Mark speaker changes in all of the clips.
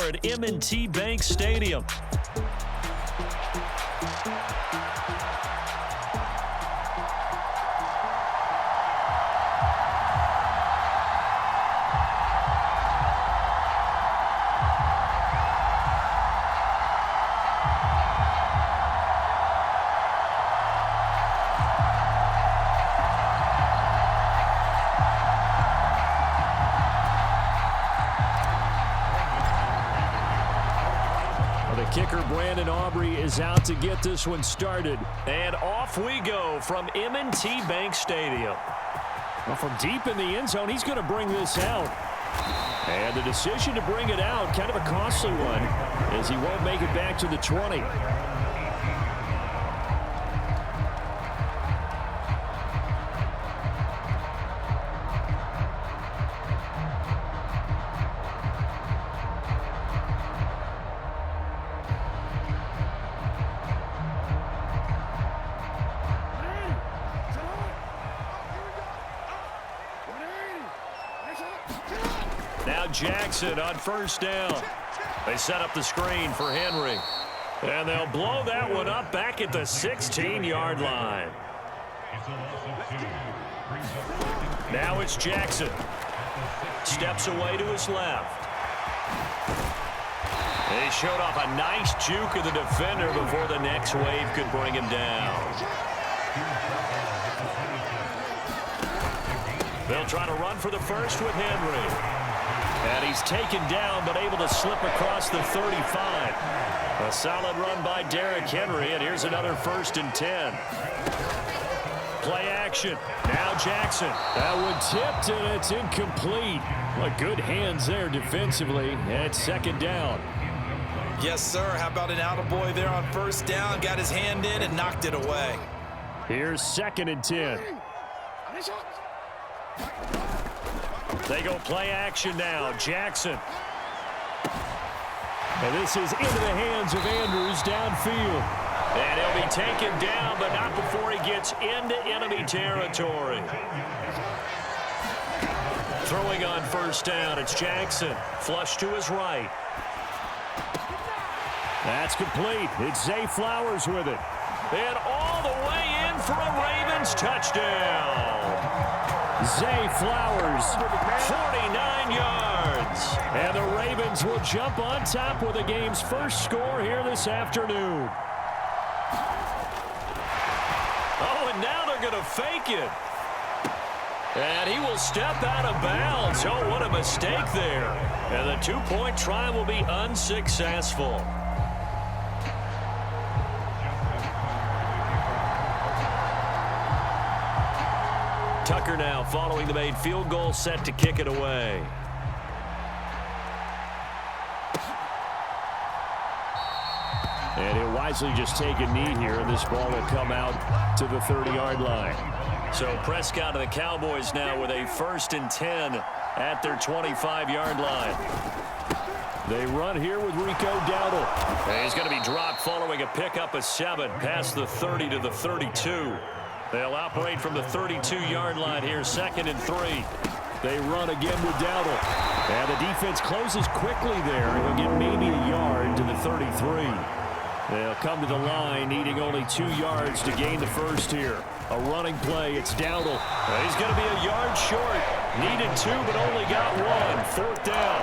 Speaker 1: at M&T Bank Stadium.
Speaker 2: Kicker Brandon Aubrey is out to get this one started.
Speaker 1: And off we go from M&T Bank Stadium.
Speaker 2: Well, from deep in the end zone, he's going to bring this out. And the decision to bring it out, kind of a costly one, as he won't make it back to the 20.
Speaker 1: Now Jackson on first down. They set up the screen for Henry. And they'll blow that one up back at the 16-yard line. Now it's Jackson. Steps away to his left. And he showed off a nice juke of the defender before the next wave could bring him down. They'll try to run for the first with Henry. And he's taken down, but able to slip across the 35. A solid run by Derrick Henry, and here's another 1st and 10. Play action. Now Jackson.
Speaker 2: That one tipped, and it's incomplete. What good hands there defensively. And 2nd down.
Speaker 3: Yes, sir. How about an attaboy there on 1st down? Got his hand in and knocked it away.
Speaker 2: Here's 2nd and 10.
Speaker 1: They go play action now. Jackson.
Speaker 2: And this is into the hands of Andrews downfield.
Speaker 1: And he'll be taken down, but not before he gets into enemy territory. Throwing on 1st down, it's Jackson. Flush to his right.
Speaker 2: That's complete. It's Zay Flowers with it.
Speaker 1: And all the way in for a Ravens touchdown.
Speaker 2: Zay Flowers,
Speaker 1: 49 yards.
Speaker 2: And the Ravens will jump on top with the game's first score here this afternoon.
Speaker 1: Oh, and now they're going to fake it. And he will step out of bounds. Oh, what a mistake there. And the 2-point try will be unsuccessful. Tucker now following the made field goal, set to kick it away.
Speaker 2: And he'll wisely just take a knee here, and this ball will come out to the 30-yard line.
Speaker 1: So Prescott and the Cowboys now with a 1st and 10 at their 25-yard line.
Speaker 2: They run here with Rico Dowdle.
Speaker 1: And he's going to be dropped following a pickup of 7 past the 30 to the 32. They'll operate from the 32-yard line here, 2nd and 3.
Speaker 2: They run again with Dowdle. And the defense closes quickly there. He'll get maybe a yard to the 33. They'll come to the line, needing only 2 yards to gain the first here. A running play, it's Dowdle.
Speaker 1: He's going to be a yard short. Needed 2, but only got 1. 4th down.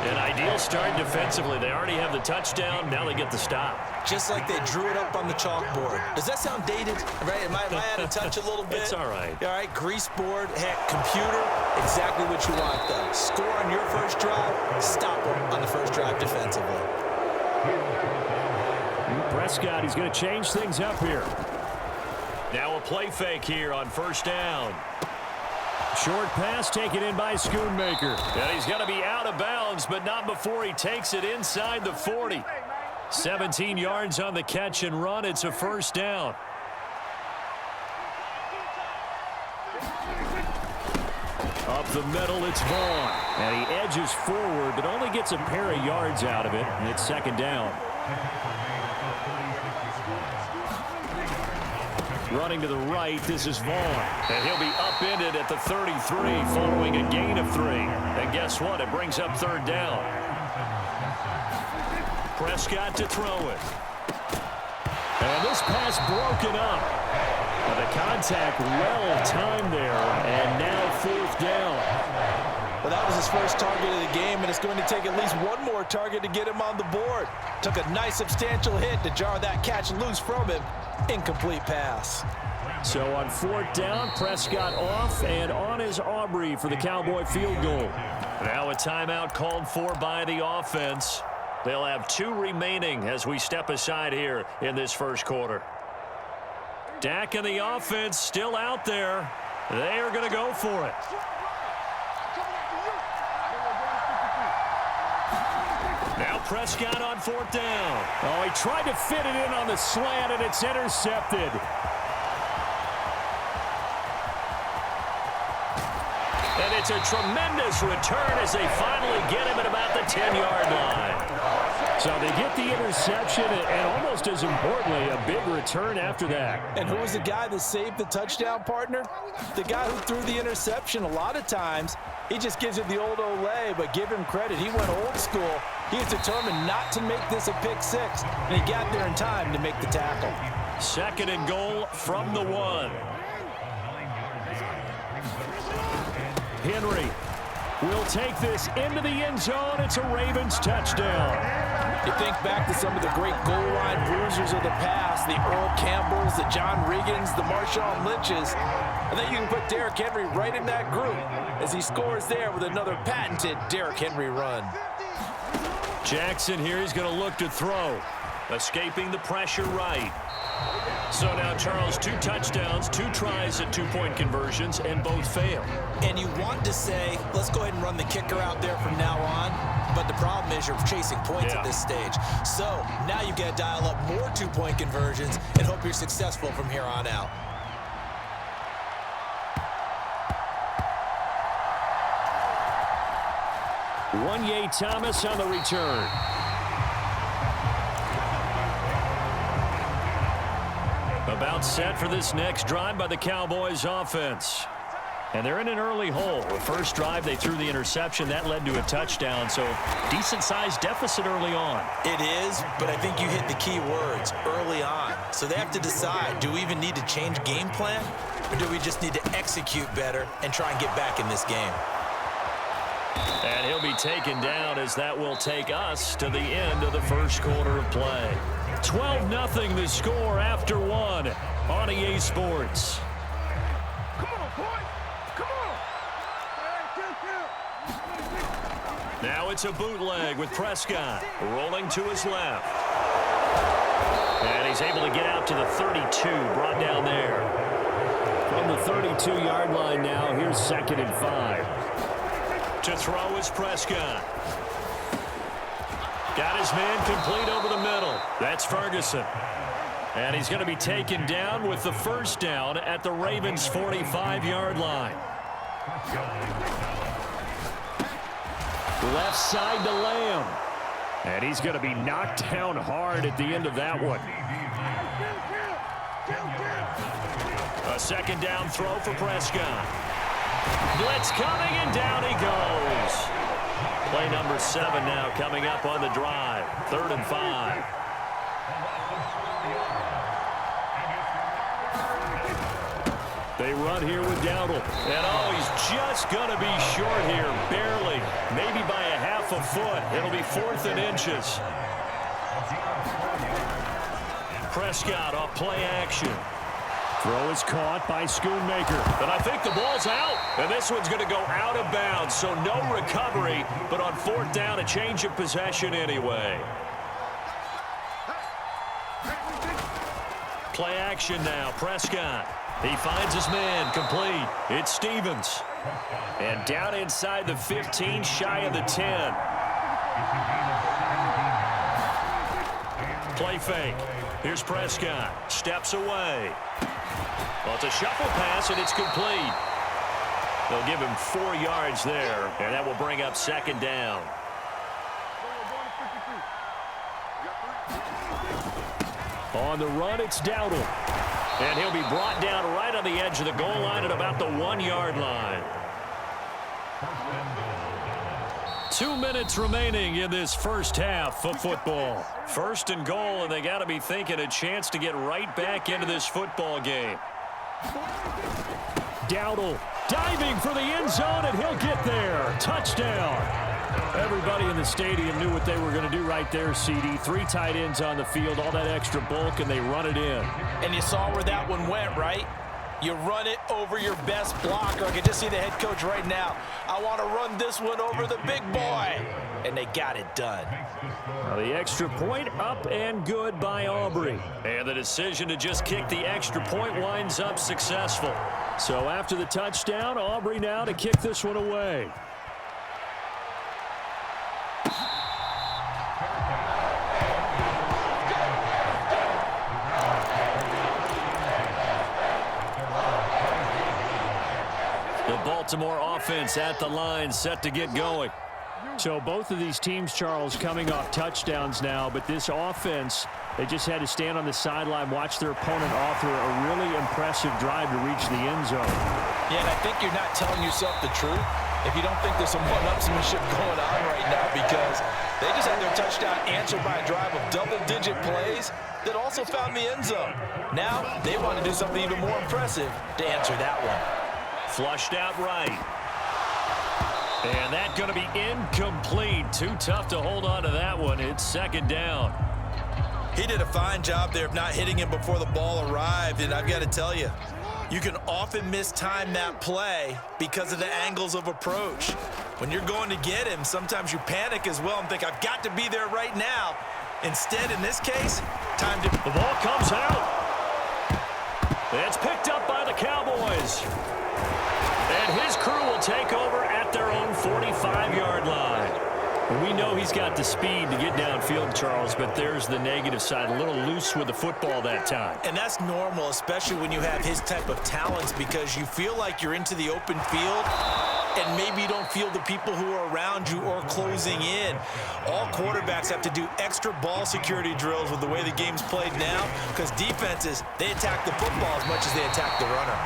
Speaker 1: An ideal start defensively. They already have the touchdown. Now they get the stop.
Speaker 3: Just like they drew it up on the chalkboard. Does that sound dated? Right? Am I out of touch a little bit?
Speaker 1: It's all right.
Speaker 3: All right, grease board, heck, computer, exactly what you want, though. Score on your first drive, stop them on the first drive defensively.
Speaker 2: Prescott, he's going to change things up here.
Speaker 1: Now a play fake here on 1st down.
Speaker 2: Short pass taken in by Schoonmaker.
Speaker 1: And he's going to be out of bounds, but not before he takes it inside the 40. 17 yards on the catch and run. It's a 1st down.
Speaker 2: Up the middle, it's Vaughn. And he edges forward, but only gets a pair of yards out of it. And it's 2nd down. Running to the right, this is Vaughn.
Speaker 1: And he'll be upended at the 33 following a gain of 3. And guess what? It brings up 3rd down. Prescott to throw it.
Speaker 2: And this pass broken up. The contact well timed there, and now 4th down.
Speaker 3: Well, that was his first target of the game, and it's going to take at least one more target to get him on the board. Took a nice substantial hit to jar that catch loose from him. Incomplete pass.
Speaker 2: So on 4th down, Prescott off, and on is Aubrey for the Cowboy field goal.
Speaker 1: Now a timeout called for by the offense. They'll have 2 remaining as we step aside here in this first quarter. Dak and the offense still out there. They are going to go for it. Now Prescott on 4th down.
Speaker 2: Oh, he tried to fit it in on the slant, and it's intercepted.
Speaker 1: And it's a tremendous return as they finally get him at about the 10-yard line.
Speaker 2: So they get the interception, and almost as importantly, a big return after that.
Speaker 3: And who was the guy that saved the touchdown, partner? The guy who threw the interception. A lot of times, he just gives it the old Olay, but give him credit. He went old school. He was determined not to make this a pick six, and he got there in time to make the tackle.
Speaker 1: 2nd and goal from the 1.
Speaker 2: Henry will take this into the end zone. It's a Ravens touchdown.
Speaker 3: You think back to some of the great goal line bruisers of the past, the Earl Campbells, the John Riggins, the Marshawn Lynches. I think you can put Derrick Henry right in that group as he scores there with another patented Derrick Henry run.
Speaker 1: Jackson here is going to look to throw. Escaping the pressure right. So now, Charles, 2 touchdowns, 2 tries at 2-point conversions, and both fail.
Speaker 3: And you want to say, let's go ahead and run the kicker out there from now on, but the problem is you're chasing points at this stage. So now you've got to dial up more 2-point conversions and hope you're successful from here on out.
Speaker 2: Wanye Thomas on the return.
Speaker 1: About set for this next drive by the Cowboys offense. And they're in an early hole. The first drive, they threw the interception. That led to a touchdown, so decent-sized deficit early on.
Speaker 3: It is, but I think you hit the key words, early on. So they have to decide, do we even need to change game plan, or do we just need to execute better and try and get back in this game?
Speaker 1: And he'll be taken down as that will take us to the end of the first quarter of play.
Speaker 2: 12-0 the score after 1 on EA Sports.
Speaker 4: Come on, boy. Come on.
Speaker 1: Now it's a bootleg with Prescott rolling to his left. And he's able to get out to the 32, brought down there.
Speaker 2: From the 32-yard line now, here's 2nd and 5.
Speaker 1: To throw is Prescott. Got his man complete over the middle. That's Ferguson. And he's going to be taken down with the first down at the Ravens' 45-yard line.
Speaker 2: Left side to Lamb. And he's going to be knocked down hard at the end of that one.
Speaker 1: A 2nd down throw for Prescott. Blitz coming, and down he goes. Play number 7 now coming up on the drive. 3rd and 5.
Speaker 2: They run here with Dowdle.
Speaker 1: And he's just going to be short here, barely. Maybe by a half a foot. It'll be 4th and inches. Prescott off play action.
Speaker 2: Throw is caught by Schoonmaker.
Speaker 1: But I think the ball's out. And this one's going to go out of bounds. So no recovery. But on 4th down, a change of possession anyway. Play action now. Prescott. He finds his man complete. It's Stevens. And down inside the 15, shy of the 10. Play fake. Here's Prescott. Steps away. Well, it's a shuffle pass, and it's complete. They'll give him 4 yards there, and that will bring up 2nd down.
Speaker 2: On the run, it's Dowdle.
Speaker 1: And he'll be brought down right on the edge of the goal line at about the 1-yard line. 2
Speaker 2: 2 minutes remaining in this first half of football.
Speaker 1: First and goal, and they got to be thinking a chance to get right back into this football game.
Speaker 2: Dowdle diving for the end zone, and he'll get there. Touchdown. Everybody in the stadium knew what they were going to do right there, CD. 3 tight ends on the field, all that extra bulk, and they run it in.
Speaker 3: And you saw where that one went, right? You run it over your best blocker. I can just see the head coach right now. I want to run this one over the big boy. And they got it done.
Speaker 2: Well, the extra point up and good by Aubrey.
Speaker 1: And the decision to just kick the extra point winds up successful.
Speaker 2: So after the touchdown, Aubrey now to kick this one away.
Speaker 1: Baltimore offense at the line, set to get going.
Speaker 2: So both of these teams, Charles, coming off touchdowns now, but this offense, they just had to stand on the sideline, watch their opponent offer a really impressive drive to reach the end zone.
Speaker 3: Yeah, and I think you're not telling yourself the truth if you don't think there's some one-upsmanship going on right now, because they just had their touchdown answered by a drive of double-digit plays that also found the end zone. Now they want to do something even more impressive to answer that one.
Speaker 1: Flushed out right. And that's going to be incomplete. Too tough to hold on to that one. It's second down.
Speaker 3: He did a fine job there of not hitting him before the ball arrived. And I've got to tell you, you can often mistime that play because of the angles of approach. When you're going to get him, sometimes you panic as well and think, I've got to be there right now. Instead, in this case, time to...
Speaker 1: The ball comes out. It's picked up by the Cowboys. And his crew will take over at their own 45-yard line.
Speaker 2: We know he's got the speed to get downfield, Charles, but there's the negative side. A little loose with the football that time.
Speaker 3: And that's normal, especially when you have his type of talents, because you feel like you're into the open field and maybe you don't feel the people who are around you or closing in. All quarterbacks have to do extra ball security drills with the way the game's played now, because defenses, they attack the football as much as they attack the runner.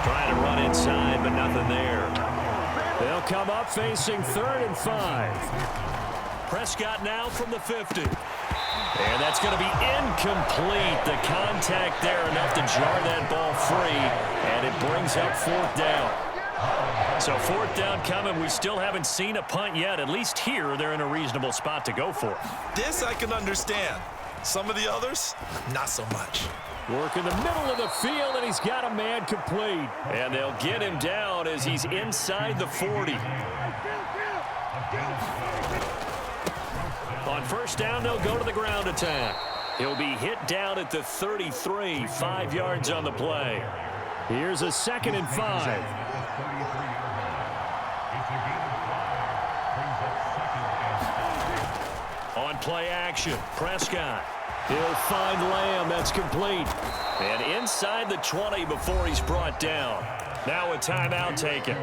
Speaker 1: Trying to run inside, but nothing there.
Speaker 2: They'll come up facing 3rd and 5.
Speaker 1: Prescott now from the 50. And that's going to be incomplete. The contact there enough to jar that ball free, and it brings up 4th down. So 4th down coming. We still haven't seen a punt yet. At least here, they're in a reasonable spot to go for.
Speaker 3: This I can understand. Some of the others, not so much.
Speaker 2: Work in the middle of the field, and he's got a man complete.
Speaker 1: And they'll get him down as he's inside the 40. On 1st down, they'll go to the ground attack. He'll be hit down at the 33, 5 yards on the play.
Speaker 2: Here's a 2nd and 5.
Speaker 1: On play action, Prescott.
Speaker 2: He'll find Lamb. That's complete.
Speaker 1: And inside the 20 before he's brought down. Now a timeout taken.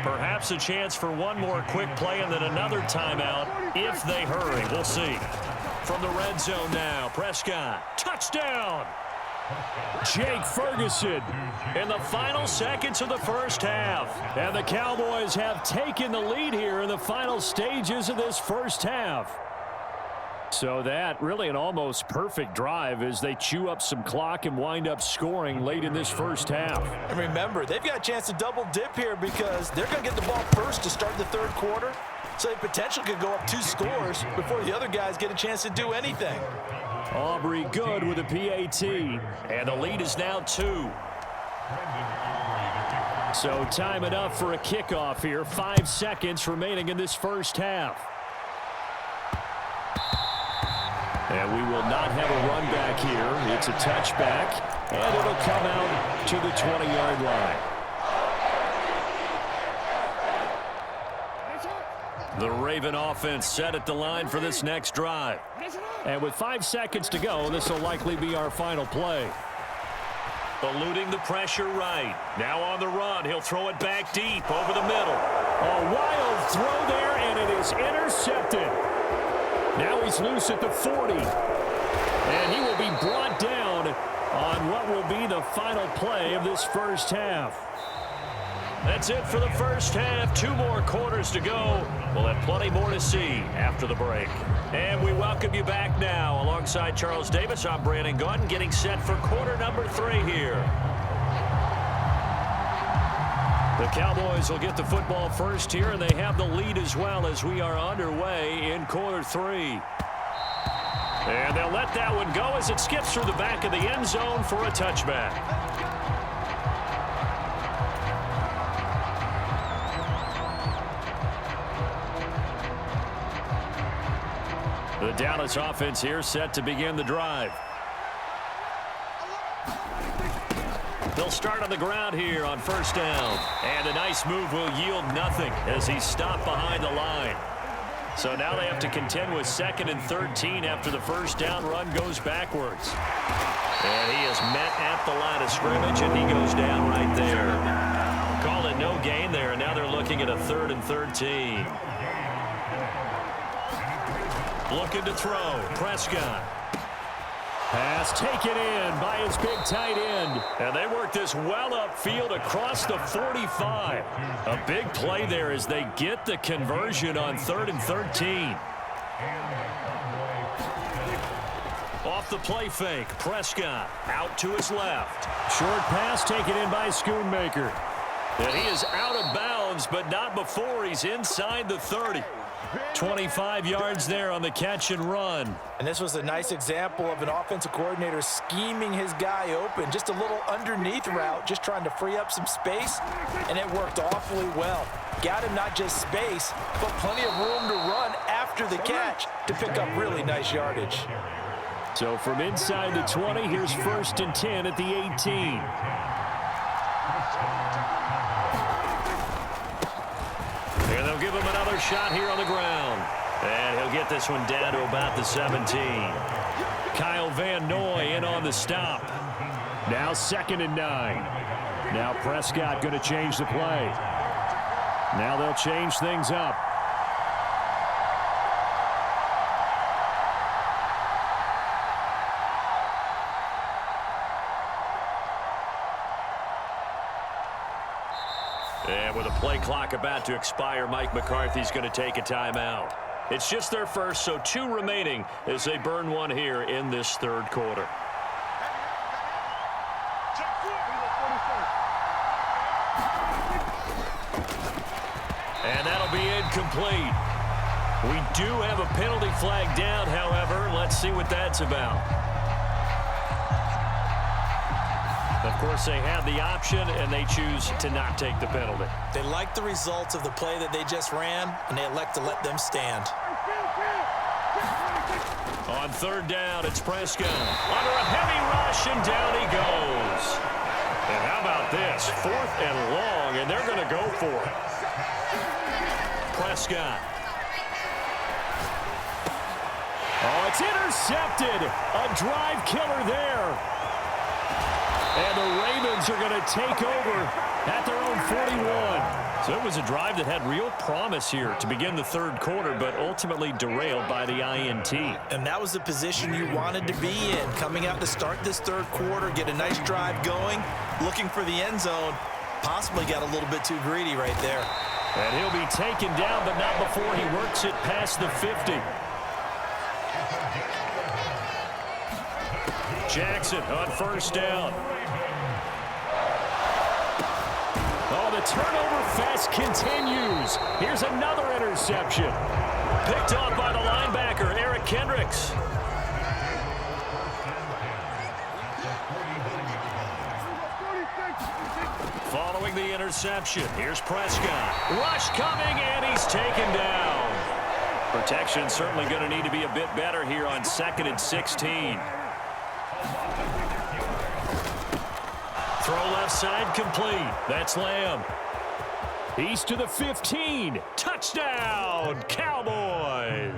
Speaker 1: Perhaps a chance for one more quick play and then another timeout if they hurry. We'll see. From the red zone now, Prescott. Touchdown!
Speaker 2: Jake Ferguson
Speaker 1: in the final seconds of the first half.
Speaker 2: And the Cowboys have taken the lead here in the final stages of this first half. So that really an almost perfect drive as they chew up some clock and wind up scoring late in this first half.
Speaker 3: And remember, they've got a chance to double dip here because they're going to get the ball first to start the 3rd quarter. So they potentially could go up 2 scores before the other guys get a chance to do anything.
Speaker 2: Aubrey good with a PAT.
Speaker 1: And the lead is now 2.
Speaker 2: So time enough for a kickoff here. 5 seconds remaining in this first half. And we will not have a run back here. It's a touchback, and it'll come out to the 20-yard line.
Speaker 1: The Raven offense set at the line for this next drive.
Speaker 2: And with 5 seconds to go, this will likely be our final play.
Speaker 1: Eluding the pressure right. Now on the run. He'll throw it back deep over the middle.
Speaker 2: A wild throw there, and it is intercepted. Now he's loose at the 40. And he will be brought down on what will be the final play of this first half.
Speaker 1: That's it for the first half. 2 more quarters to go. We'll have plenty more to see after the break. And we welcome you back now. Alongside Charles Davis, I'm Brandon Gaudin, getting set for quarter number 3 here. The Cowboys will get the football first here, and they have the lead as well as we are underway in quarter 3. And they'll let that one go as it skips through the back of the end zone for a touchback. The Dallas offense here set to begin the drive. They'll start on the ground here on first down. And a nice move will yield nothing as he's stopped behind the line. So now they have to contend with 2nd and 13 after the first down run goes backwards. And he is met at the line of scrimmage, and he goes down right there. Call it no gain there, and now they're looking at a 3rd and 13. Looking to throw. Prescott. Pass taken in by his big tight end. And they work this well upfield across the 45. A big play there as they get the conversion on 3rd and 13. Off the play fake. Prescott out to his left. Short pass taken in by Schoonmaker. And he is out of bounds, but not before he's inside the 30. 25 yards there on the catch and run.
Speaker 3: And this was a nice example of an offensive coordinator scheming his guy open. Just a little underneath route, just trying to free up some space, and it worked awfully well. Got him not just space, but plenty of room to run after the catch to pick up really nice yardage.
Speaker 2: So from inside the 20, here's 1st and 10 at the 18. And they'll give him another shot here on the ground. And he'll get this one down to about the 17. Kyle Van Noy in on the stop. Now 2nd and 9. Now Prescott going to change the play. Now they'll change things up. And with a play clock about to expire, Mike McCarthy's going to take a timeout. It's just their first, so 2 remaining as they burn one here in this 3rd quarter. And that'll be incomplete. We do have a penalty flag down, however. Let's see what that's about. Of course, they have the option, and they choose to not take the penalty.
Speaker 3: They like the results of the play that they just ran, and they elect to let them stand.
Speaker 1: On 3rd down, it's Prescott. Under a heavy rush, and down he goes. And how about this? 4th and long, and they're going to go for it. Prescott.
Speaker 2: Oh, it's intercepted. A drive killer there. And the Ravens are going to take over at their own 41.
Speaker 1: So it was a drive that had real promise here to begin the 3rd quarter, but ultimately derailed by the INT.
Speaker 3: And that was the position you wanted to be in. Coming out to start this 3rd quarter, get a nice drive going, looking for the end zone. Possibly got a little bit too greedy right there.
Speaker 1: And he'll be taken down, but not before he works it past the 50. Jackson on 1st down. Oh, the turnover fest continues. Here's another interception. Picked off by the linebacker, Eric Kendricks. Following the interception, here's Prescott. Rush coming, and he's taken down. Protection certainly going to need to be a bit better here on 2nd and 16. Throw left side complete. That's Lamb. He's to the 15. Touchdown, Cowboys.